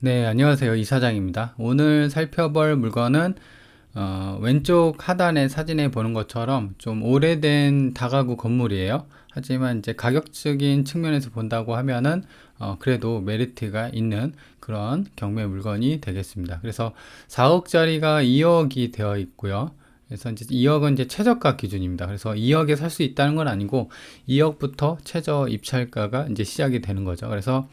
네, 안녕하세요. 이사장입니다. 오늘 살펴볼 물건은 왼쪽 하단의 사진에 보는 것처럼 좀 오래된 다가구 건물이에요. 하지만 이제 가격적인 측면에서 본다고 하면은 그래도 메리트가 있는 그런 경매 물건이 되겠습니다. 그래서 4억짜리가 2억이 되어 있고요. 그래서 이제 2억은 이제 최저가 기준입니다. 그래서 2억에 살 수 있다는 건 아니고 2억부터 최저 입찰가가 이제 시작이 되는 거죠. 그래서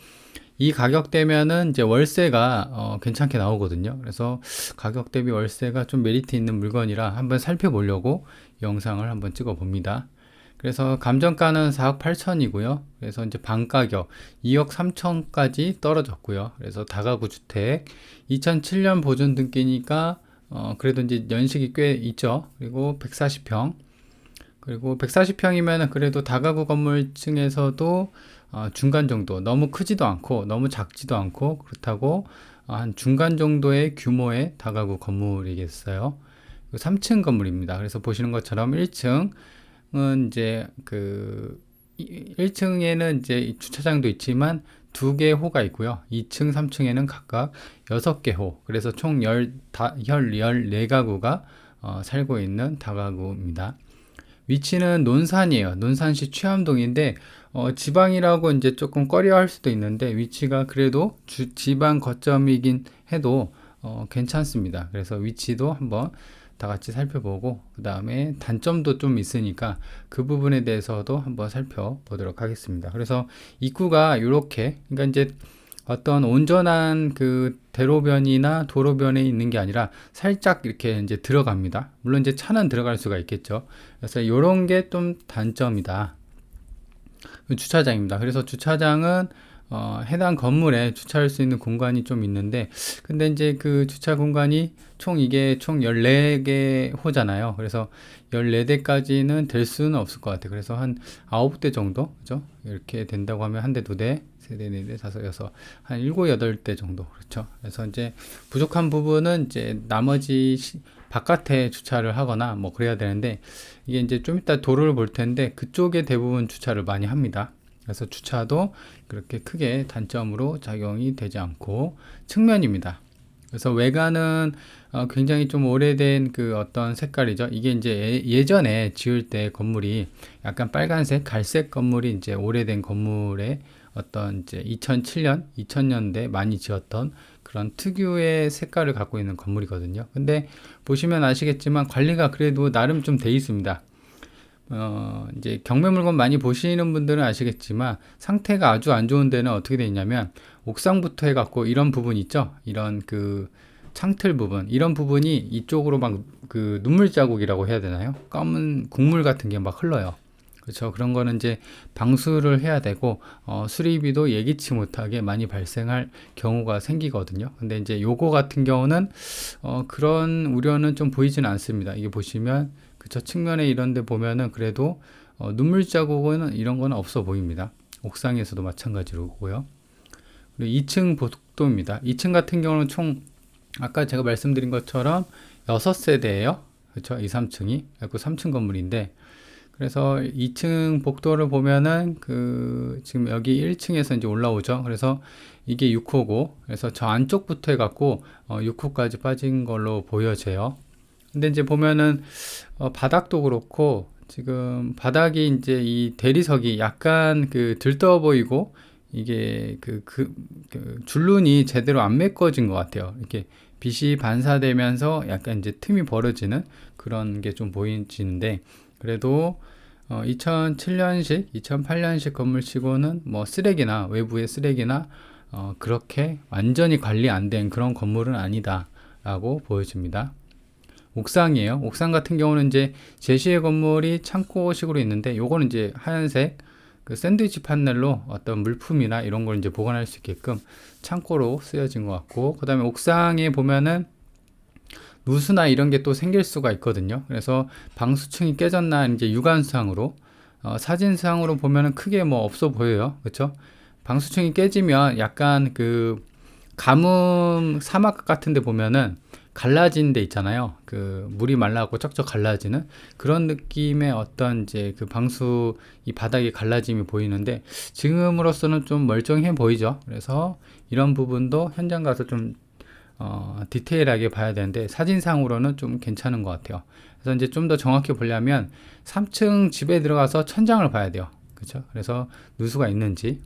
이 가격대면은 이제 월세가 괜찮게 나오거든요. 그래서 가격 대비 월세가 좀 메리트 있는 물건이라 한번 살펴보려고 영상을 한번 찍어 봅니다. 그래서 감정가는 4억 8천이고요. 그래서 이제 반가격 2억 3천까지 떨어졌고요. 그래서 다가구 주택 2007년 보존 등기니까 그래도 이제 연식이 꽤 있죠. 그리고 140평. 그리고 140평이면 그래도 다가구 건물층에서도 중간 정도, 너무 크지도 않고 너무 작지도 않고 그렇다고 한 중간 정도의 규모의 다가구 건물이겠어요. 3층 건물입니다. 그래서 보시는 것처럼 1층은 이제 1층에는 이제 주차장도 있지만 2개 호가 있고요. 2층, 3층에는 각각 6개 호. 그래서 총 14가구가 살고 있는 다가구입니다. 위치는 논산이에요. 논산시 취암동인데 지방이라고 이제 조금 꺼려할 수도 있는데 위치가 그래도 지방 거점이긴 해도 괜찮습니다. 그래서 위치도 한번 다 같이 살펴보고 그 다음에 단점도 좀 있으니까 그 부분에 대해서도 한번 살펴보도록 하겠습니다. 그래서 입구가 이렇게, 그러니까 이제 어떤 온전한 그 대로변이나 도로변에 있는 게 아니라 살짝 이렇게 이제 들어갑니다. 물론 이제 차는 들어갈 수가 있겠죠. 그래서 이런 게 좀 단점이다. 주차장입니다. 그래서 주차장은 해당 건물에 주차할 수 있는 공간이 좀 있는데, 근데 이제 그 주차 공간이 이게 총 14개 호잖아요. 그래서 14대까지는 될 수는 없을 것 같아요. 그래서 한 9대 정도, 그죠? 이렇게 된다고 하면 한 대, 두 대, 세 대, 네 대, 다섯, 여섯, 한 7, 8대 정도. 그렇죠. 그래서 이제 부족한 부분은 이제 나머지 바깥에 주차를 하거나 뭐 그래야 되는데, 이게 이제 좀 이따 도로를 볼 텐데 그쪽에 대부분 주차를 많이 합니다. 그래서 주차도 그렇게 크게 단점으로 작용이 되지 않고 측면입니다. 그래서 외관은 굉장히 좀 오래된 그 어떤 색깔이죠. 이게 이제 예전에 지을 때 건물이 약간 빨간색, 갈색 건물이 이제 오래된 건물의 어떤 이제 2007년, 2000년대 많이 지었던 그런 특유의 색깔을 갖고 있는 건물이거든요. 근데 보시면 아시겠지만 관리가 그래도 나름 좀 돼 있습니다. 이제 경매 물건 많이 보시는 분들은 아시겠지만 상태가 아주 안 좋은 데는 어떻게 돼 있냐면 옥상부터 해갖고 이런 부분 있죠. 이런 그 창틀 부분, 이런 부분이 이쪽으로 막 그 눈물 자국이라고 해야 되나요? 검은 국물 같은 게 막 흘러요. 그렇죠. 그런 거는 이제 방수를 해야 되고 수리비도 예기치 못하게 많이 발생할 경우가 생기거든요. 근데 이제 요거 같은 경우는 그런 우려는 좀 보이지는 않습니다. 이게 보시면 그쵸, 측면에 이런 데 보면은 그래도 눈물 자국은 이런 거는 없어 보입니다. 옥상에서도 마찬가지로고요. 그리고 2층 복도입니다. 2층 같은 경우는 총 아까 제가 말씀드린 것처럼 6세대예요. 그렇죠? 2, 3층이. 그리고 3층 건물인데, 그래서 2층 복도를 보면은 지금 여기 1층에서 이제 올라오죠. 그래서 이게 6호고, 그래서 저 안쪽부터 해갖고 6호까지 빠진 걸로 보여져요. 근데 이제 보면은 바닥도 그렇고 지금 바닥이 이제 이 대리석이 약간 들떠 보이고 이게 줄눈이 제대로 안 메꿔진 것 같아요. 이렇게 빛이 반사되면서 약간 이제 틈이 벌어지는 그런 게 좀 보이지는데, 그래도 2007년식, 2008년식 건물치고는 뭐 쓰레기나 외부의 쓰레기나 그렇게 완전히 관리 안 된 그런 건물은 아니다라고 보여집니다. 옥상이에요. 옥상 같은 경우는 이제 제시의 건물이 창고식으로 있는데 요거는 이제 하얀색 그 샌드위치 판넬로 어떤 물품이나 이런 걸 이제 보관할 수 있게끔 창고로 쓰여진 것 같고, 그 다음에 옥상에 보면은 누수나 이런 게 또 생길 수가 있거든요. 그래서 방수층이 깨졌나 이제 육안상으로 사진상으로 보면은 크게 뭐 없어 보여요. 그렇죠? 방수층이 깨지면 약간 가뭄 사막 같은 데 보면은 갈라진 데 있잖아요. 그 물이 말라갖고 쩍쩍 갈라지는 그런 느낌의 어떤 이제 그 방수 이 바닥이 갈라짐이 보이는데 지금으로서는 좀 멀쩡해 보이죠. 그래서 이런 부분도 현장 가서 좀 디테일하게 봐야 되는데 사진상으로는 좀 괜찮은 것 같아요. 그래서 이제 좀 더 정확히 보려면 3층 집에 들어가서 천장을 봐야 돼요. 그렇죠? 그래서 누수가 있는지.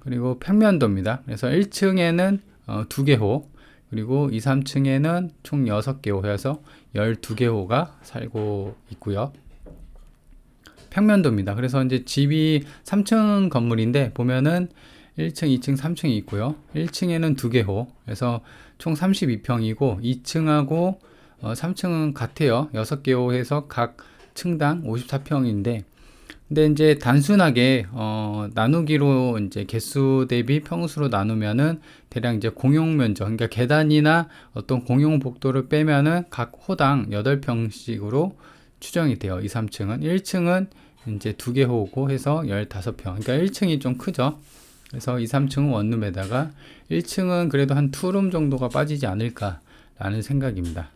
그리고 평면도입니다. 그래서 1층에는 2개 호, 그리고 2, 3층에는 총 6개 호여서 12개 호가 살고 있고요. 평면도입니다. 그래서 이제 집이 3층 건물인데 보면은 1층, 2층, 3층이 있고요. 1층에는 2개 호, 그래서 총 32평이고 2층하고 3층은 같아요. 6개 호해서 각 층당 54평인데 근데 이제 단순하게 나누기로 이제 개수 대비 평수로 나누면은 대략 이제 공용 면적, 그러니까 계단이나 어떤 공용 복도를 빼면은 각 호당 8평씩으로 추정이 돼요. 2, 3층은 1층은 이제 2개 호고 해서 15평. 그러니까 1층이 좀 크죠. 그래서 2, 3층은 원룸에다가 1층은 그래도 한 투룸 정도가 빠지지 않을까라는 생각입니다.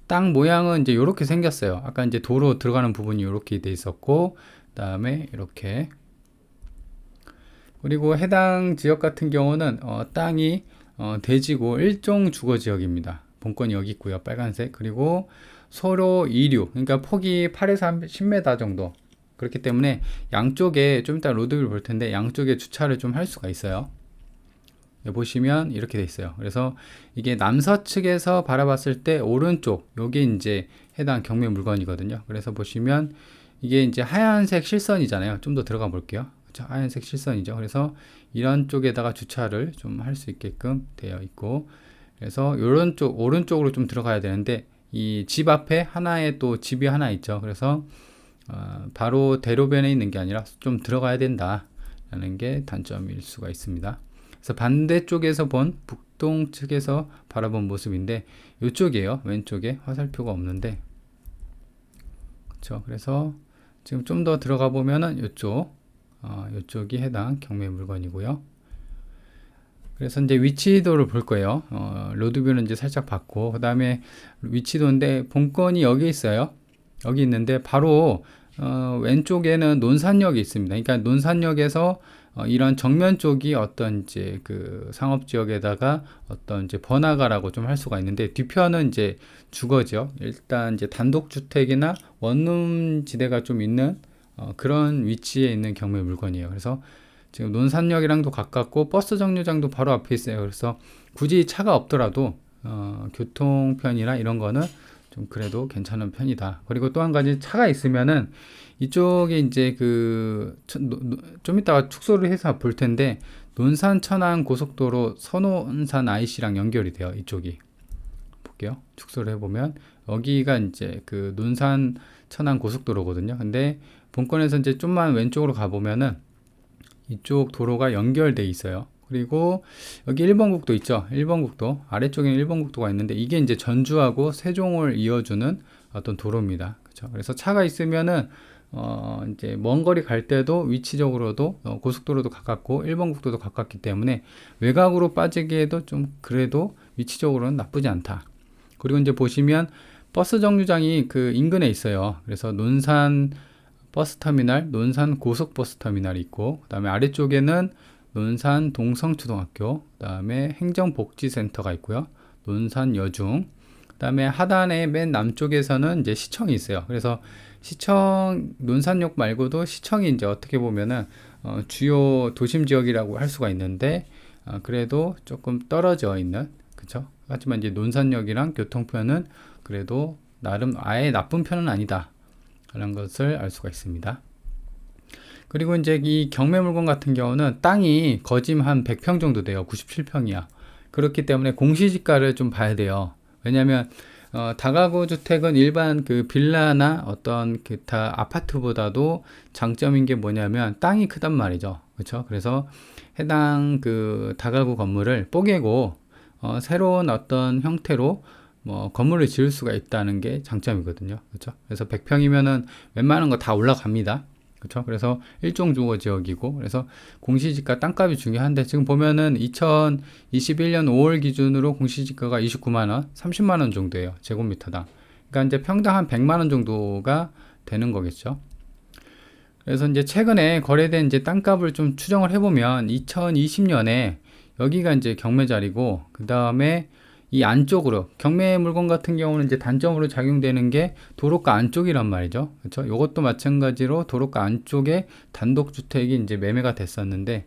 땅 모양은 이제 이렇게 생겼어요. 아까 이제 도로 들어가는 부분이 이렇게 돼 있었고, 다음에 이렇게. 그리고 해당 지역 같은 경우는 땅이 대지고 1종 주거 지역입니다. 본건이 여기 있고요. 빨간색. 그리고 서로 2류, 그러니까 폭이 8에서 10m 정도. 그렇기 때문에 양쪽에 좀 이따 로드뷰를 볼 텐데 양쪽에 주차를 좀 할 수가 있어요. 보시면 이렇게 돼 있어요. 그래서 이게 남서측에서 바라봤을 때 오른쪽 요게 이제 해당 경매 물건이거든요. 그래서 보시면 이게 이제 하얀색 실선이잖아요. 좀 더 들어가 볼게요. 그렇죠? 하얀색 실선이죠. 그래서 이런 쪽에다가 주차를 좀 할 수 있게끔 되어 있고, 그래서 이런 쪽 오른쪽으로 좀 들어가야 되는데 이 집 앞에 하나에 또 집이 하나 있죠. 그래서 바로 대로변에 있는 게 아니라 좀 들어가야 된다라는 게 단점일 수가 있습니다. 그래서 반대쪽에서 본 북동 측에서 바라본 모습인데 이쪽이에요. 왼쪽에 화살표가 없는데, 그렇죠. 그래서 지금 좀 더 들어가 보면은 이쪽이 해당 경매 물건이고요. 그래서 이제 위치도를 볼 거예요. 로드뷰는 이제 살짝 봤고, 그 다음에 위치도인데 본건이 여기 있어요. 여기 있는데 바로 왼쪽에는 논산역이 있습니다. 그러니까 논산역에서 이런 정면 쪽이 어떤 이제 그 상업지역에다가 어떤 이제 번화가라고 좀 할 수가 있는데 뒤편은 이제 주거지역, 일단 이제 단독주택이나 원룸 지대가 좀 있는 그런 위치에 있는 경매 물건이에요. 그래서 지금 논산역이랑도 가깝고 버스 정류장도 바로 앞에 있어요. 그래서 굳이 차가 없더라도 교통편이나 이런 거는 좀 그래도 괜찮은 편이다. 그리고 또 한 가지 차가 있으면은 이쪽에 이제 좀 이따가 축소를 해서 볼 텐데 논산 천안 고속도로 선호산 IC랑 연결이 돼요. 이쪽이 볼게요. 축소를 해보면 여기가 이제 그 논산 천안 고속도로거든요. 근데 본건에서 이제 좀만 왼쪽으로 가보면은 이쪽 도로가 연결돼 있어요. 그리고 여기 1번 국도 있죠. 1번 국도 아래쪽에는 1번 국도가 있는데 이게 이제 전주하고 세종을 이어주는 어떤 도로입니다. 그렇죠? 그래서 차가 있으면은 이제 먼 거리 갈 때도 위치적으로도 고속도로도 가깝고 1번 국도도 가깝기 때문에 외곽으로 빠지기에도 좀 그래도 위치적으로는 나쁘지 않다. 그리고 이제 보시면 버스 정류장이 그 인근에 있어요. 그래서 논산 버스터미널, 논산 고속버스터미널이 있고, 그 다음에 아래쪽에는 논산 동성초등학교, 그 다음에 행정복지센터가 있고요. 논산 여중, 그 다음에 하단의 맨 남쪽에서는 이제 시청이 있어요. 그래서 시청, 논산역 말고도 시청이 이제 어떻게 보면은 주요 도심 지역이라고 할 수가 있는데 그래도 조금 떨어져 있는, 그쵸? 하지만 이제 논산역이랑 교통편은 그래도 나름 아예 나쁜 편은 아니다 라는 것을 알 수가 있습니다. 그리고 이제 이 경매 물건 같은 경우는 땅이 거짐 한 100평 정도 돼요. 97평이야. 그렇기 때문에 공시지가를 좀 봐야 돼요. 왜냐하면 다가구 주택은 일반 그 빌라나 어떤 기타 아파트보다도 장점인 게 뭐냐면 땅이 크단 말이죠. 그렇죠? 그래서 해당 그 다가구 건물을 뽀개고 새로운 어떤 형태로 건물을 지을 수가 있다는 게 장점이거든요. 그렇죠? 그래서 100평이면은 웬만한 거 다 올라갑니다. 그렇죠? 그래서 일종 주거 지역이고, 그래서 공시지가 땅값이 중요한데, 지금 보면은 2021년 5월 기준으로 공시지가가 29만 원, 30만 원 정도예요. 제곱미터당. 그러니까 이제 평당 한 100만 원 정도가 되는 거겠죠. 그래서 이제 최근에 거래된 이제 땅값을 좀 추정을 해보면 2020년에 여기가 이제 경매 자리고, 그 다음에 이 안쪽으로 경매 물건 같은 경우는 이제 단점으로 작용되는 게 도로가 안쪽이란 말이죠. 그렇죠? 이것도 마찬가지로 도로가 안쪽에 단독 주택이 이제 매매가 됐었는데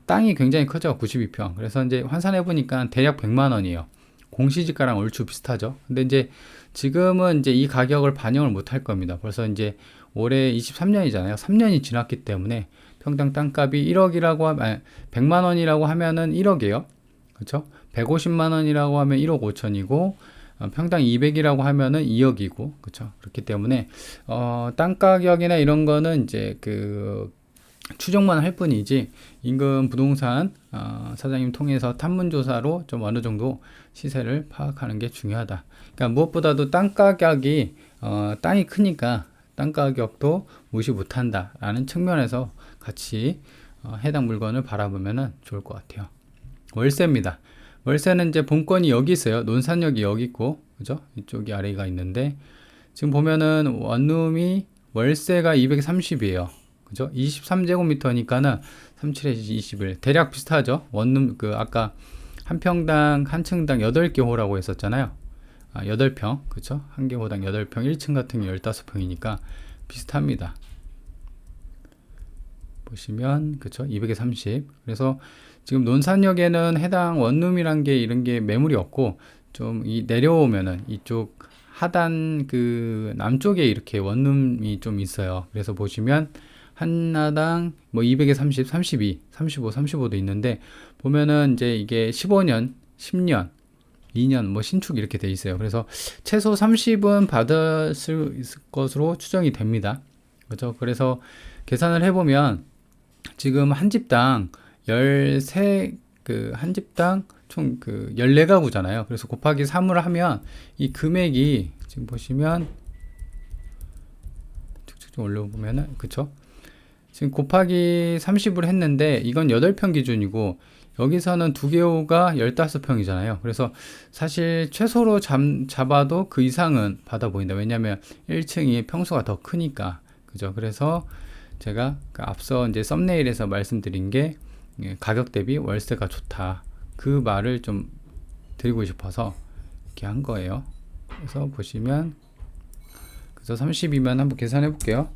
땅이 굉장히 크죠. 92평. 그래서 이제 환산해 보니까 대략 100만 원이에요. 공시지가랑 얼추 비슷하죠. 근데 이제 지금은 이제 이 가격을 반영을 못 할 겁니다. 벌써 이제 올해 23년이잖아요. 3년이 지났기 때문에 평당 땅값이 1억이라고 하면 100만 원이라고 하면은 1억이에요. 그렇죠? 150만 원이라고 하면 1억 5천이고 평당 200이라고 하면은 2억이고 그렇죠? 그렇기 때문에 땅 가격이나 이런 거는 이제 그 추정만 할 뿐이지 인근 부동산 사장님 통해서 탐문 조사로 좀 어느 정도 시세를 파악하는 게 중요하다. 그러니까 무엇보다도 땅 가격이 땅이 크니까 땅 가격도 무시 못한다 라는 측면에서 같이 해당 물건을 바라보면 좋을 것 같아요. 월세입니다. 월세는 이제 본건이 여기 있어요. 논산역이 여기 있고, 그죠? 이쪽이 아래가 있는데, 지금 보면은 원룸이 월세가 230이에요. 그죠? 23제곱미터니까는 37-21. 대략 비슷하죠? 원룸, 아까 한 평당, 한 층당 8개 호라고 했었잖아요. 8평. 그죠? 한 개 호당 8평, 1층 같은 게 15평이니까 비슷합니다. 보시면, 그쵸? 230. 그래서 지금 논산역에는 해당 원룸이란 게 이런 게 매물이 없고, 좀 내려오면은 이쪽 하단 남쪽에 이렇게 원룸이 좀 있어요. 그래서 보시면 하나당 뭐 200에 30, 32, 35, 35도 있는데, 보면은 이제 이게 15년, 10년, 2년 뭐 신축 이렇게 돼 있어요. 그래서 최소 30은 받을 수 있을 것으로 추정이 됩니다. 그렇죠? 그래서 계산을 해보면 지금 한 집당 한 집당 총 14가구잖아요. 그래서 곱하기 3을 하면 이 금액이 지금 보시면 쭉쭉 좀 올려보면은, 그쵸? 지금 곱하기 30을 했는데 이건 8평 기준이고 여기서는 2개호가 15평이잖아요. 그래서 사실 최소로 잡아도 그 이상은 받아 보인다. 왜냐면 1층이 평수가 더 크니까. 그죠? 그래서 제가 앞서 이제 썸네일에서 말씀드린 게 가격 대비 월세가 좋다. 그 말을 좀 드리고 싶어서 이렇게 한 거예요. 그래서 보시면 그래서 32만 한번 계산해 볼게요.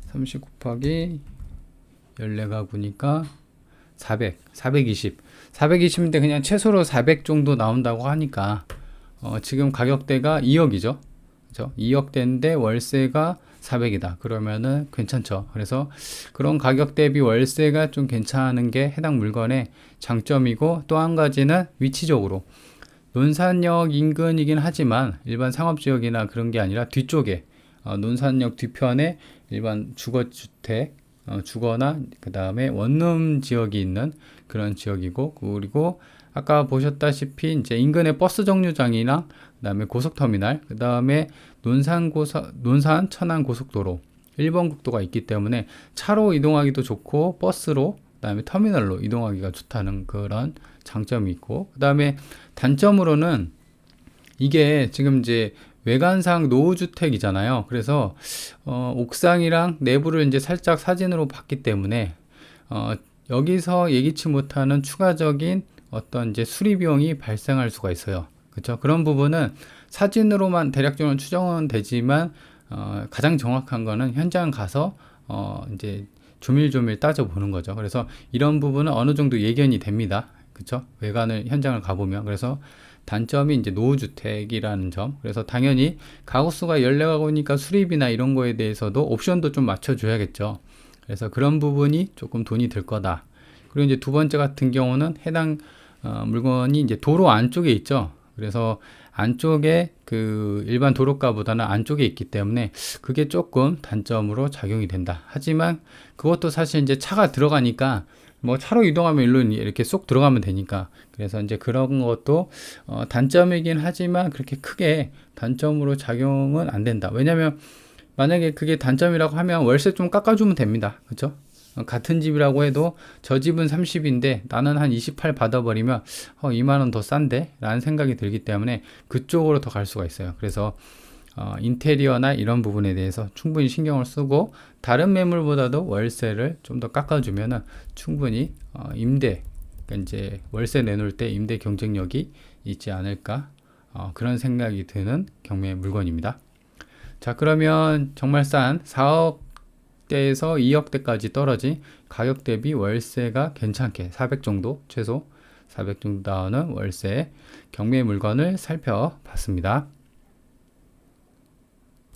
30 곱하기 14가구니까 420. 420인데 그냥 최소로 400 정도 나온다고 하니까 지금 가격대가 2억이죠. 그렇죠? 2억대인데 월세가 400이다. 그러면은 괜찮죠. 그래서 그런 가격 대비 월세가 좀 괜찮은 게 해당 물건의 장점이고, 또 한 가지는 위치적으로 논산역 인근이긴 하지만 일반 상업지역이나 그런 게 아니라 뒤쪽에 논산역 뒤편에 일반 주거주택, 주거나 그 다음에 원룸 지역이 있는 그런 지역이고, 그리고 아까 보셨다시피 이제 인근의 버스 정류장이나 그 다음에 고속터미널, 그 다음에 논산 천안 고속도로 1번 국도가 있기 때문에 차로 이동하기도 좋고 버스로 그 다음에 터미널로 이동하기가 좋다는 그런 장점이 있고, 그 다음에 단점으로는 이게 지금 이제 외관상 노후주택이잖아요. 그래서 옥상이랑 내부를 이제 살짝 사진으로 봤기 때문에 여기서 예기치 못하는 추가적인 어떤 이제 수리 비용이 발생할 수가 있어요. 그렇죠? 그런 부분은 사진으로만 대략적으로 추정은 되지만 가장 정확한 거는 현장 가서 이제 조밀조밀 따져보는 거죠. 그래서 이런 부분은 어느 정도 예견이 됩니다. 그렇죠? 외관을 현장을 가보면. 그래서 단점이 이제 노후주택이라는 점. 그래서 당연히 가구수가 14가구니까 수리비나 이런 거에 대해서도 옵션도 좀 맞춰줘야겠죠. 그래서 그런 부분이 조금 돈이 들 거다. 그리고 이제 두 번째 같은 경우는 해당 물건이 이제 도로 안쪽에 있죠. 그래서 안쪽에 일반 도로가보다는 안쪽에 있기 때문에 그게 조금 단점으로 작용이 된다. 하지만 그것도 사실 이제 차가 들어가니까 뭐 차로 이동하면 일로 이렇게 쏙 들어가면 되니까, 그래서 이제 그런 것도 단점이긴 하지만 그렇게 크게 단점으로 작용은 안 된다. 왜냐면 만약에 그게 단점이라고 하면 월세 좀 깎아주면 됩니다. 그죠? 같은 집이라고 해도 저 집은 30인데 나는 한 28 받아버리면 2만 원 더 싼데? 라는 생각이 들기 때문에 그쪽으로 더 갈 수가 있어요. 그래서 인테리어나 이런 부분에 대해서 충분히 신경을 쓰고 다른 매물보다도 월세를 좀 더 깎아주면은 충분히 임대, 그러니까 이제 월세 내놓을 때 임대 경쟁력이 있지 않을까, 그런 생각이 드는 경매 물건입니다. 자, 그러면 정말 싼 4억대에서 2억대까지 떨어진 가격 대비 월세가 괜찮게 400 정도, 최소 400 정도 나오는 월세 경매 물건을 살펴봤습니다.